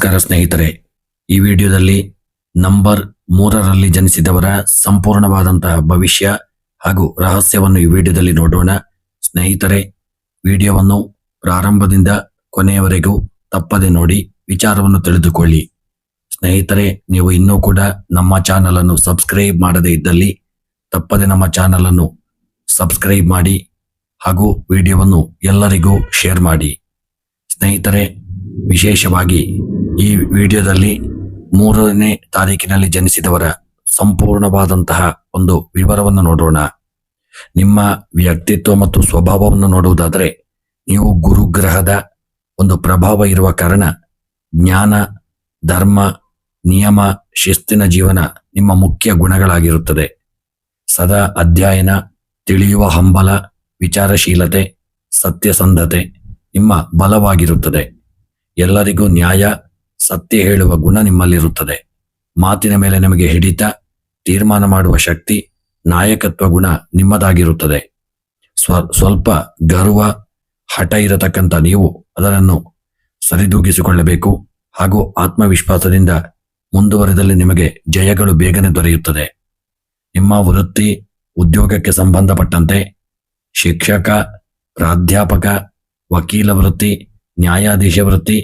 ನಮಸ್ಕಾರ ಸ್ನೇಹಿತರೆ, ಈ ವಿಡಿಯೋದಲ್ಲಿ ನಂಬರ್ 3ರಲ್ಲಿ ಜನಿಸಿದವರ ಸಂಪೂರ್ಣವಾದಂತಹ ಭವಿಷ್ಯ ಹಾಗೂ ರಹಸ್ಯವನ್ನು ಈ ವಿಡಿಯೋದಲ್ಲಿ ನೋಡೋಣ. ಸ್ನೇಹಿತರೆ, ವಿಡಿಯೋವನ್ನು ಪ್ರಾರಂಭದಿಂದ ಕೊನೆಯವರೆಗೂ ತಪ್ಪದೆ ನೋಡಿ ವಿಚಾರವನ್ನು ತಿಳಿದುಕೊಳ್ಳಿ. ಸ್ನೇಹಿತರೆ, ನೀವು ಇನ್ನೂ ಕೂಡ ನಮ್ಮ ಚಾನಲ್ ಅನ್ನು ಸಬ್ಸ್ಕ್ರೈಬ್ ಮಾಡದೇ ಇದ್ದಲ್ಲಿ ತಪ್ಪದೆ ನಮ್ಮ ಚಾನಲ್ ಅನ್ನು ಸಬ್ಸ್ಕ್ರೈಬ್ ಮಾಡಿ ಹಾಗೂ ವಿಡಿಯೋವನ್ನು ಎಲ್ಲರಿಗೂ ಶೇರ್ ಮಾಡಿ. ಸ್ನೇಹಿತರೆ, ವಿಶೇಷವಾಗಿ ಈ ವಿಡಿಯೋದಲ್ಲಿ 3ನೇ ತಾರೀಕಿನಲ್ಲಿ ಜನಿಸಿದವರ ಸಂಪೂರ್ಣವಾದಂತಹ ಒಂದು ವಿವರವನ್ನು ನೋಡೋಣ. ನಿಮ್ಮ ವ್ಯಕ್ತಿತ್ವ ಮತ್ತು ಸ್ವಭಾವವನ್ನು ನೋಡುವುದಾದರೆ, ನೀವು ಗುರುಗ್ರಹದ ಒಂದು ಪ್ರಭಾವ ಇರುವ ಕಾರಣ ಜ್ಞಾನ, ಧರ್ಮ, ನಿಯಮ, ಶಿಸ್ತಿನ ಜೀವನ ನಿಮ್ಮ ಮುಖ್ಯ ಗುಣಗಳಾಗಿರುತ್ತದೆ. ಸದಾ ಅಧ್ಯಯನ, ತಿಳಿಯುವ ಹಂಬಲ, ವಿಚಾರಶೀಲತೆ, ಸತ್ಯಸಂಧತೆ ನಿಮ್ಮ ಬಲವಾಗಿರುತ್ತದೆ. ಎಲ್ಲರಿಗೂ ನ್ಯಾಯ, ಸತ್ಯ ಹೇಳುವ ಗುಣ ನಿಮ್ಮಲ್ಲಿರುತ್ತದೆ. ಮಾತಿನ ಮೇಲೆ ನಿಮಗೆ ಹಿಡಿತ, ತೀರ್ಮಾನ ಮಾಡುವ ಶಕ್ತಿ, ನಾಯಕತ್ವ ಗುಣ ನಿಮ್ಮದಾಗಿರುತ್ತದೆ. ಸ್ವಲ್ಪ ಗರ್ವ, ಹಠ ಇರತಕ್ಕಂಥ ನೀವು ಅದನ್ನು ಸರಿದೂಗಿಸಿಕೊಳ್ಳಬೇಕು ಹಾಗೂ ಆತ್ಮವಿಶ್ವಾಸದಿಂದ ಮುಂದುವರೆದಲ್ಲಿ ನಿಮಗೆ ಜಯಗಳು ಬೇಗನೆ ದೊರೆಯುತ್ತದೆ. ನಿಮ್ಮ ವೃತ್ತಿ, ಉದ್ಯೋಗಕ್ಕೆ ಸಂಬಂಧಪಟ್ಟಂತೆ ಶಿಕ್ಷಕ, ಪ್ರಾಧ್ಯಾಪಕ, ವಕೀಲ ವೃತ್ತಿ, ನ್ಯಾಯಾಧೀಶ ವೃತ್ತಿ,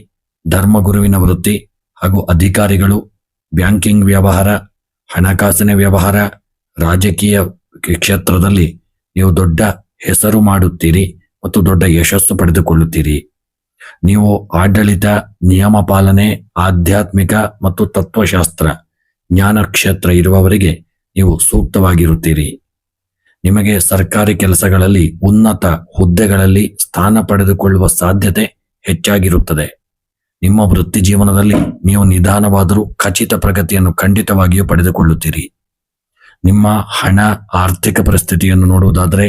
ಧರ್ಮಗುರುವಿನ ವೃತ್ತಿ ಹಾಗೂ ಅಧಿಕಾರಿಗಳು, ಬ್ಯಾಂಕಿಂಗ್ ವ್ಯವಹಾರ, ಹಣಕಾಸಿನ ವ್ಯವಹಾರ, ರಾಜಕೀಯ ಕ್ಷೇತ್ರದಲ್ಲಿ ನೀವು ದೊಡ್ಡ ಹೆಸರು ಮಾಡುತ್ತೀರಿ ಮತ್ತು ದೊಡ್ಡ ಯಶಸ್ಸು ಪಡೆದುಕೊಳ್ಳುತ್ತೀರಿ. ನೀವು ಆಡಳಿತ, ನಿಯಮ ಪಾಲನೆ, ಆಧ್ಯಾತ್ಮಿಕ ಮತ್ತು ತತ್ವಶಾಸ್ತ್ರ ಜ್ಞಾನ ಕ್ಷೇತ್ರ ಇರುವವರಿಗೆ ನೀವು ಸೂಕ್ತವಾಗಿರುತ್ತೀರಿ. ನಿಮಗೆ ಸರ್ಕಾರಿ ಕೆಲಸಗಳಲ್ಲಿ ಉನ್ನತ ಹುದ್ದೆಗಳಲ್ಲಿ ಸ್ಥಾನ ಪಡೆದುಕೊಳ್ಳುವ ಸಾಧ್ಯತೆ ಹೆಚ್ಚಾಗಿರುತ್ತದೆ. ನಿಮ್ಮ ವೃತ್ತಿ ಜೀವನದಲ್ಲಿ ನೀವು ನಿಧಾನವಾದರೂ ಖಚಿತ ಪ್ರಗತಿಯನ್ನು ಖಂಡಿತವಾಗಿಯೂ ಪಡೆದುಕೊಳ್ಳುತ್ತೀರಿ. ನಿಮ್ಮ ಹಣ, ಆರ್ಥಿಕ ಪರಿಸ್ಥಿತಿಯನ್ನು ನೋಡುವುದಾದರೆ,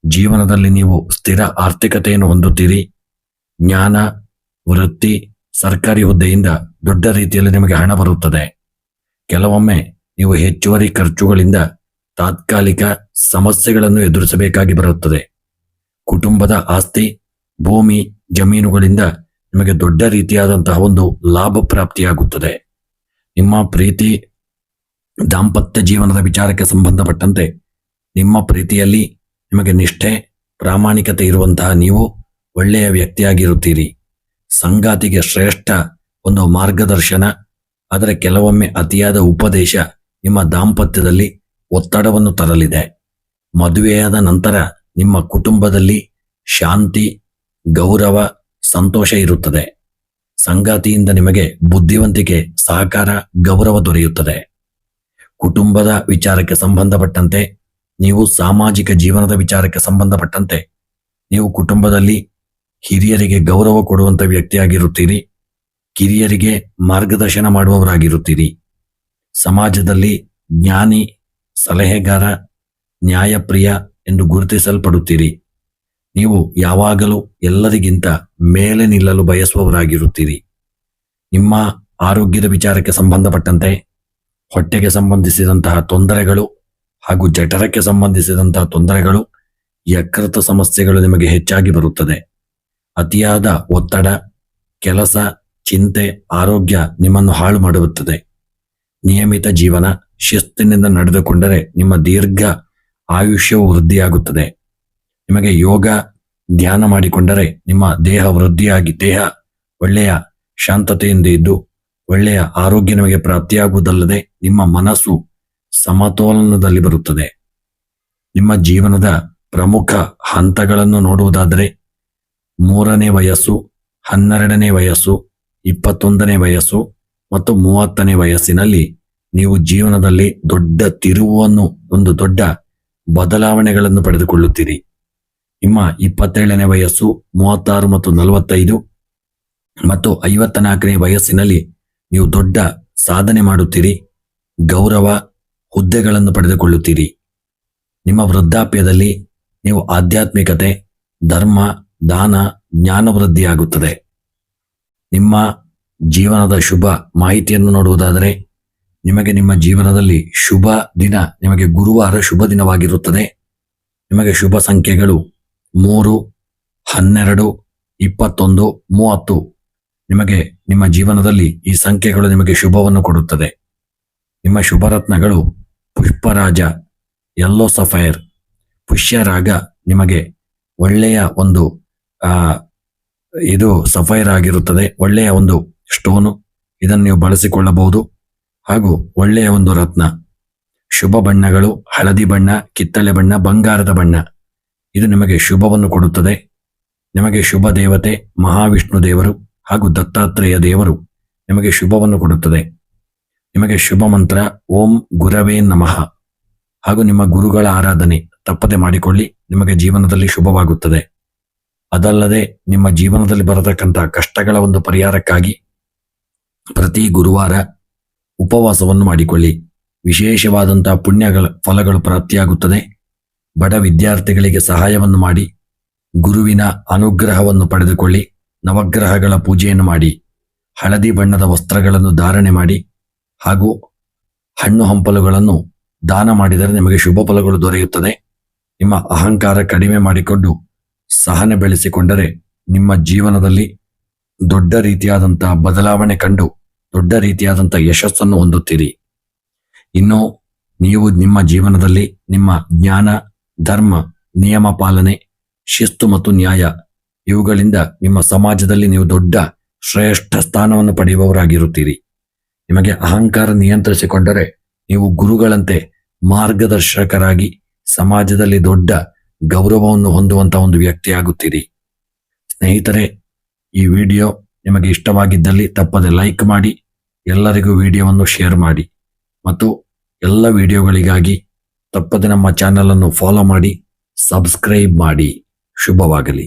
ಜೀವನದಲ್ಲಿ ನೀವು ಸ್ಥಿರ ಆರ್ಥಿಕತೆಯನ್ನು ಹೊಂದುತ್ತೀರಿ. ಜ್ಞಾನ, ವೃತ್ತಿ, ಸರ್ಕಾರಿ ಹುದ್ದೆಯಿಂದ ದೊಡ್ಡ ರೀತಿಯಲ್ಲಿ ನಿಮಗೆ ಹಣ ಬರುತ್ತದೆ. ಕೆಲವೊಮ್ಮೆ ನೀವು ಹೆಚ್ಚುವರಿ ಖರ್ಚುಗಳಿಂದ ತಾತ್ಕಾಲಿಕ ಸಮಸ್ಯೆಗಳನ್ನು ಎದುರಿಸಬೇಕಾಗಿ ಬರುತ್ತದೆ. ಕುಟುಂಬದ ಆಸ್ತಿ, ಭೂಮಿ, ಜಮೀನುಗಳಿಂದ ನಿಮಗೆ ದೊಡ್ಡ ರೀತಿಯಾದಂತಹ ಒಂದು ಲಾಭ ಪ್ರಾಪ್ತಿಯಾಗುತ್ತದೆ. ನಿಮ್ಮ ಪ್ರೀತಿ, ದಾಂಪತ್ಯ ಜೀವನದ ವಿಚಾರಕ್ಕೆ ಸಂಬಂಧಪಟ್ಟಂತೆ ನಿಮ್ಮ ಪ್ರೀತಿಯಲ್ಲಿ ನಿಮಗೆ ನಿಷ್ಠೆ, ಪ್ರಾಮಾಣಿಕತೆ ಇರುವಂತಹ ನೀವು ಒಳ್ಳೆಯ ವ್ಯಕ್ತಿಯಾಗಿರುತ್ತೀರಿ. ಸಂಗಾತಿಗೆ ಶ್ರೇಷ್ಠ ಒಂದು ಮಾರ್ಗದರ್ಶನ, ಆದರೆ ಕೆಲವೊಮ್ಮೆ ಅತಿಯಾದ ಉಪದೇಶ ನಿಮ್ಮ ದಾಂಪತ್ಯದಲ್ಲಿ ಒತ್ತಡವನ್ನು ತರಲಿದೆ. ಮದುವೆಯಾದ ನಂತರ ನಿಮ್ಮ ಕುಟುಂಬದಲ್ಲಿ ಶಾಂತಿ, ಗೌರವ, ಸಂತೋಷ ಇರುತ್ತದೆ. ಸಂಗಾತಿಯಿಂದ ನಿಮಗೆ ಬುದ್ಧಿವಂತಿಕೆ, ಸಹಕಾರ, ಗೌರವ ದೊರೆಯುತ್ತದೆ. ಕುಟುಂಬದ ವಿಚಾರಕ್ಕೆ ಸಂಬಂಧಪಟ್ಟಂತೆ, ನೀವು ಸಾಮಾಜಿಕ ಜೀವನದ ವಿಚಾರಕ್ಕೆ ಸಂಬಂಧಪಟ್ಟಂತೆ ನೀವು ಕುಟುಂಬದಲ್ಲಿ ಹಿರಿಯರಿಗೆ ಗೌರವ ಕೊಡುವಂಥ ವ್ಯಕ್ತಿಯಾಗಿರುತ್ತೀರಿ. ಕಿರಿಯರಿಗೆ ಮಾರ್ಗದರ್ಶನ ಮಾಡುವವರಾಗಿರುತ್ತೀರಿ. ಸಮಾಜದಲ್ಲಿ ಜ್ಞಾನಿ, ಸಲಹೆಗಾರ, ನ್ಯಾಯಪ್ರಿಯ ಎಂದು ಗುರುತಿಸಲ್ಪಡುತ್ತೀರಿ. ನೀವು ಯಾವಾಗಲೂ ಎಲ್ಲರಿಗಿಂತ ಮೇಲೆ ನಿಲ್ಲಲು ಬಯಸುವವರಾಗಿರುತ್ತೀರಿ. ನಿಮ್ಮ ಆರೋಗ್ಯದ ವಿಚಾರಕ್ಕೆ ಸಂಬಂಧಪಟ್ಟಂತೆ ಹೊಟ್ಟೆಗೆ ಸಂಬಂಧಿಸಿದಂತಹ ತೊಂದರೆಗಳು ಹಾಗೂ ಜಠರಕ್ಕೆ ಸಂಬಂಧಿಸಿದಂತಹ ತೊಂದರೆಗಳು, ಯಕೃತ ಸಮಸ್ಯೆಗಳು ನಿಮಗೆ ಹೆಚ್ಚಾಗಿ ಬರುತ್ತದೆ. ಅತಿಯಾದ ಒತ್ತಡ, ಕೆಲಸ, ಚಿಂತೆ, ಆರೋಗ್ಯ ನಿಮ್ಮನ್ನು ಹಾಳು ಮಾಡುತ್ತದೆ. ನಿಯಮಿತ ಜೀವನ, ಶಿಸ್ತಿನಿಂದ ನಡೆದುಕೊಂಡರೆ ನಿಮ್ಮ ದೀರ್ಘ ಆಯುಷ್ಯವು ವೃದ್ಧಿಯಾಗುತ್ತದೆ. ನಿಮಗೆ ಯೋಗ, ಧ್ಯಾನ ಮಾಡಿಕೊಂಡರೆ ನಿಮ್ಮ ದೇಹ ವೃದ್ಧಿಯಾಗಿ ದೇಹ ಒಳ್ಳೆಯ ಶಾಂತತೆಯಿಂದ ಇದ್ದು ಒಳ್ಳೆಯ ಆರೋಗ್ಯ ನಿಮಗೆ ಪ್ರಾಪ್ತಿಯಾಗುವುದಲ್ಲದೆ ನಿಮ್ಮ ಮನಸ್ಸು ಸಮತೋಲನದಲ್ಲಿ ಬರುತ್ತದೆ. ನಿಮ್ಮ ಜೀವನದ ಪ್ರಮುಖ ಹಂತಗಳನ್ನು ನೋಡುವುದಾದರೆ, 3ನೇ ವಯಸ್ಸು, 12ನೇ ವಯಸ್ಸು, 21ನೇ ವಯಸ್ಸು ಮತ್ತು 30ನೇ ವಯಸ್ಸಿನಲ್ಲಿ ನೀವು ಜೀವನದಲ್ಲಿ ದೊಡ್ಡ ತಿರುವನ್ನು, ಒಂದು ದೊಡ್ಡ ಬದಲಾವಣೆಗಳನ್ನು ಪಡೆದುಕೊಳ್ಳುತ್ತೀರಿ. ನಿಮ್ಮ 27ನೇ ವಯಸ್ಸು, 36 ಮತ್ತು 45 ಮತ್ತು 54ನೇ ವಯಸ್ಸಿನಲ್ಲಿ ನೀವು ದೊಡ್ಡ ಸಾಧನೆ ಮಾಡುತ್ತೀರಿ. ಗೌರವ, ಹುದ್ದೆಗಳನ್ನು ಪಡೆದುಕೊಳ್ಳುತ್ತೀರಿ. ನಿಮ್ಮ ವೃದ್ಧಾಪ್ಯದಲ್ಲಿ ನೀವು ಆಧ್ಯಾತ್ಮಿಕತೆ, ಧರ್ಮ, ದಾನ, ಜ್ಞಾನ ವೃದ್ಧಿಯಾಗುತ್ತದೆ. ನಿಮ್ಮ ಜೀವನದ ಶುಭ ಮಾಹಿತಿಯನ್ನು ನೋಡುವುದಾದರೆ, ನಿಮಗೆ ನಿಮ್ಮ ಜೀವನದಲ್ಲಿ ಶುಭ ದಿನ, ನಿಮಗೆ ಗುರುವಾರ ಶುಭ ದಿನವಾಗಿರುತ್ತದೆ. ನಿಮಗೆ ಶುಭ ಸಂಖ್ಯೆಗಳು 3, 12, 21, 30. ನಿಮಗೆ ನಿಮ್ಮ ಜೀವನದಲ್ಲಿ ಈ ಸಂಖ್ಯೆಗಳು ನಿಮಗೆ ಶುಭವನ್ನು ಕೊಡುತ್ತದೆ. ನಿಮ್ಮ ಶುಭರತ್ನಗಳು ಪುಷ್ಪರಾಜ, ಯೆಲ್ಲೋ ಸಫೈರ್, ಪುಷ್ಯರಾಗ ನಿಮಗೆ ಒಳ್ಳೆಯ ಒಂದು ಇದು ಸಫೈರ್ ಆಗಿರುತ್ತದೆ. ಒಳ್ಳೆಯ ಒಂದು ಸ್ಟೋನು, ಇದನ್ನು ನೀವು ಬಳಸಿಕೊಳ್ಳಬಹುದು. ಹಾಗೂ ಒಳ್ಳೆಯ ಒಂದು ರತ್ನ. ಶುಭ ಬಣ್ಣಗಳು ಹಳದಿ ಬಣ್ಣ, ಕಿತ್ತಳೆ ಬಣ್ಣ, ಬಂಗಾರದ ಬಣ್ಣ. ಇದು ನಿಮಗೆ ಶುಭವನ್ನು ಕೊಡುತ್ತದೆ. ನಿಮಗೆ ಶುಭ ದೇವತೆ ಮಹಾವಿಷ್ಣು ದೇವರು ಹಾಗೂ ದತ್ತಾತ್ರೇಯ ದೇವರು ನಿಮಗೆ ಶುಭವನ್ನು ಕೊಡುತ್ತದೆ. ನಿಮಗೆ ಶುಭ ಮಂತ್ರ ಓಂ ಗುರವೇ ನಮಃ ಹಾಗೂ ನಿಮ್ಮ ಗುರುಗಳ ಆರಾಧನೆ ತಪ್ಪದೆ ಮಾಡಿಕೊಳ್ಳಿ. ನಿಮಗೆ ಜೀವನದಲ್ಲಿ ಶುಭವಾಗುತ್ತದೆ. ಅದಲ್ಲದೆ ನಿಮ್ಮ ಜೀವನದಲ್ಲಿ ಬರತಕ್ಕಂಥ ಕಷ್ಟಗಳ ಒಂದು ಪರಿಹಾರಕ್ಕಾಗಿ ಪ್ರತಿ ಗುರುವಾರ ಉಪವಾಸವನ್ನು ಮಾಡಿಕೊಳ್ಳಿ. ವಿಶೇಷವಾದಂತಹ ಪುಣ್ಯಗಳ ಫಲಗಳು ಪ್ರಾಪ್ತಿಯಾಗುತ್ತದೆ. ಬಡ ವಿದ್ಯಾರ್ಥಿಗಳಿಗೆ ಸಹಾಯವನ್ನು ಮಾಡಿ ಗುರುವಿನ ಅನುಗ್ರಹವನ್ನು ಪಡೆದುಕೊಳ್ಳಿ. ನವಗ್ರಹಗಳ ಪೂಜೆಯನ್ನು ಮಾಡಿ, ಹಳದಿ ಬಣ್ಣದ ವಸ್ತ್ರಗಳನ್ನು ಧಾರಣೆ ಮಾಡಿ ಹಾಗೂ ಹಣ್ಣು ಹಂಪಲುಗಳನ್ನು ದಾನ ಮಾಡಿದರೆ ನಿಮಗೆ ಶುಭ ಫಲಗಳು ದೊರೆಯುತ್ತದೆ. ನಿಮ್ಮ ಅಹಂಕಾರ ಕಡಿಮೆ ಮಾಡಿಕೊಂಡು ಸಹನೆ ಬೆಳೆಸಿಕೊಂಡರೆ ನಿಮ್ಮ ಜೀವನದಲ್ಲಿ ದೊಡ್ಡ ರೀತಿಯಾದಂತಹ ಬದಲಾವಣೆ ಕಂಡು ದೊಡ್ಡ ರೀತಿಯಾದಂತಹ ಯಶಸ್ಸನ್ನು ಹೊಂದುತ್ತೀರಿ. ಇನ್ನು ನೀವು ನಿಮ್ಮ ಜೀವನದಲ್ಲಿ ನಿಮ್ಮ ಜ್ಞಾನ, ಧರ್ಮ, ನಿಯಮ ಪಾಲನೆ, ಶಿಸ್ತು ಮತ್ತು ನ್ಯಾಯ ಇವುಗಳಿಂದ ನಿಮ್ಮ ಸಮಾಜದಲ್ಲಿ ನೀವು ದೊಡ್ಡ ಶ್ರೇಷ್ಠ ಸ್ಥಾನವನ್ನು ಪಡೆಯುವವರಾಗಿರುತ್ತೀರಿ. ನಿಮಗೆ ಅಹಂಕಾರ ನಿಯಂತ್ರಿಸಿಕೊಂಡರೆ ನೀವು ಗುರುಗಳಂತೆ ಮಾರ್ಗದರ್ಶಕರಾಗಿ ಸಮಾಜದಲ್ಲಿ ದೊಡ್ಡ ಗೌರವವನ್ನು ಹೊಂದುವಂತಹ ಒಂದು ವ್ಯಕ್ತಿಯಾಗುತ್ತೀರಿ. ಸ್ನೇಹಿತರೆ, ಈ ವಿಡಿಯೋ ನಿಮಗೆ ಇಷ್ಟವಾಗಿದ್ದಲ್ಲಿ ತಪ್ಪದೆ ಲೈಕ್ ಮಾಡಿ, ಎಲ್ಲರಿಗೂ ವಿಡಿಯೋವನ್ನು ಶೇರ್ ಮಾಡಿ ಮತ್ತು ಎಲ್ಲ ವಿಡಿಯೋಗಳಿಗಾಗಿ ತಪ್ಪದೆ ನಮ್ಮ ಚಾನಲ್ ಅನ್ನು ಫಾಲೋ ಮಾಡಿ, ಸಬ್ಸ್ಕ್ರೈಬ್ ಮಾಡಿ. ಶುಭವಾಗಲಿ.